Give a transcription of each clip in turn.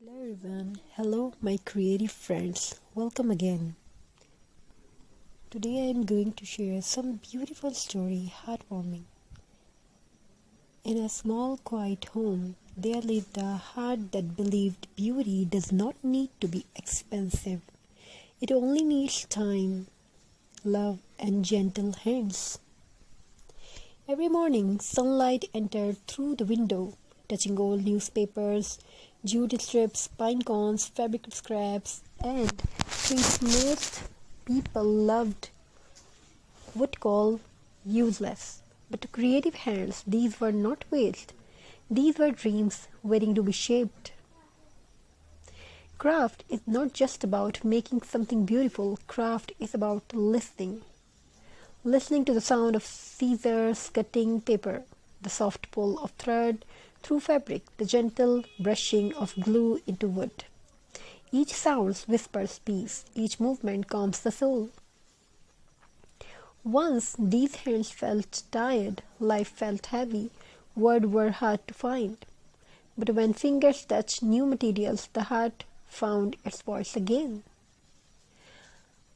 Hello everyone, hello my creative friends, welcome again. Today I am going to share some beautiful story, heartwarming. In a small quiet home, there lived a heart that believed beauty does not need to be expensive. It only needs time, love and gentle hands. Every morning, sunlight entered through the window, touching old newspapers, jute strips, pine cones, fabric scraps, and things most people would call useless. But to creative hands, these were not waste. These were dreams waiting to be shaped. Craft is not just about making something beautiful. Craft is about listening. Listening to the sound of scissors cutting paper, the soft pull of thread through fabric, the gentle brushing of glue into wood. Each sound whispers peace, each movement calms the soul. Once these hands felt tired, life felt heavy, words were hard to find. But when fingers touched new materials, the heart found its voice again.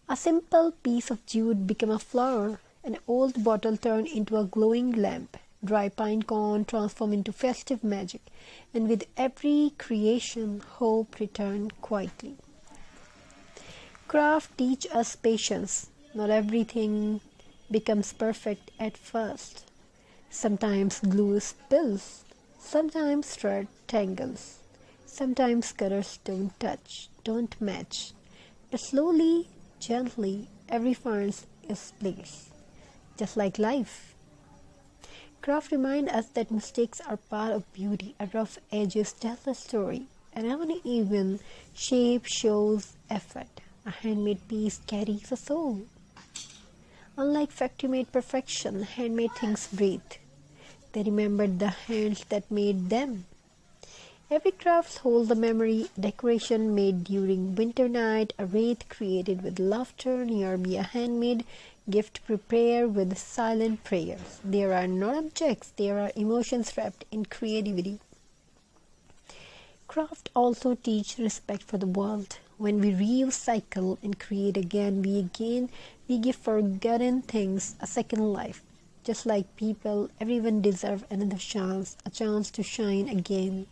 A simple piece of jute became a flower, an old bottle turned into a glowing lamp, dry pine cone transformed into festive magic, and with every creation, hope returned quietly. Craft teaches us patience. Not everything becomes perfect at first. Sometimes glue spills, sometimes thread tangles, sometimes colors don't match. But slowly, gently, every finds its place, just like life. Craft reminds us that mistakes are part of beauty. A rough edges tell a story. An uneven shape shows effort. A handmade piece carries a soul. Unlike factory-made perfection, handmade things breathe. They remembered the hands that made them. Every craft holds a memory, decoration made during winter night, a wreath created with laughter, nearby a handmade gift prepared with silent prayers. There are not objects, there are emotions wrapped in creativity. Craft also teach respect for the world. When we recycle and create again, we give forgotten things a second life. Just like people, everyone deserves another chance, a chance to shine again.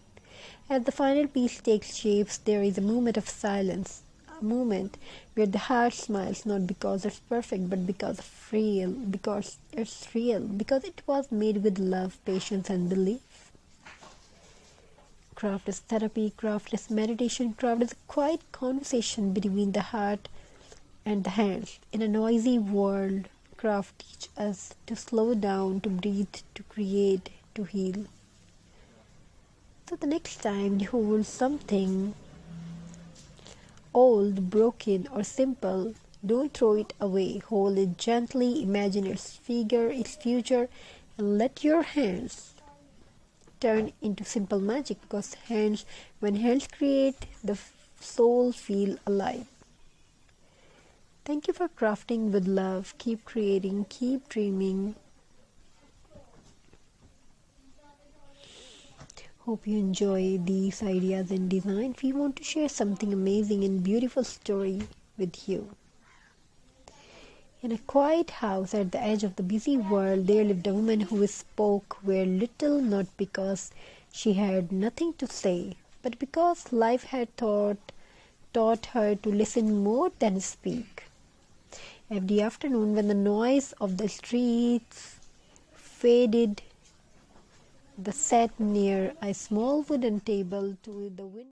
As the final piece takes shapes, there is a moment of silence, a moment where the heart smiles not because it's perfect, but because it's real, because it was made with love, patience, and belief. Craft is therapy, craft is meditation, craft is a quiet conversation between the heart and the hands. In a noisy world, craft teaches us to slow down, to breathe, to create, to heal. So the next time you hold something old, broken, or simple, don't throw it away. Hold it gently, imagine its figure, its future, and let your hands turn into simple magic, because when hands create, the soul feels alive. Thank you for crafting with love. Keep creating, keep dreaming. Hope you enjoy these ideas and design. We want to share something amazing and beautiful story with you. In a quiet house at the edge of the busy world, there lived a woman who spoke very little, not because she had nothing to say, but because life had taught her to listen more than speak. Every afternoon, when the noise of the streets faded, they sat near a small wooden table to the window.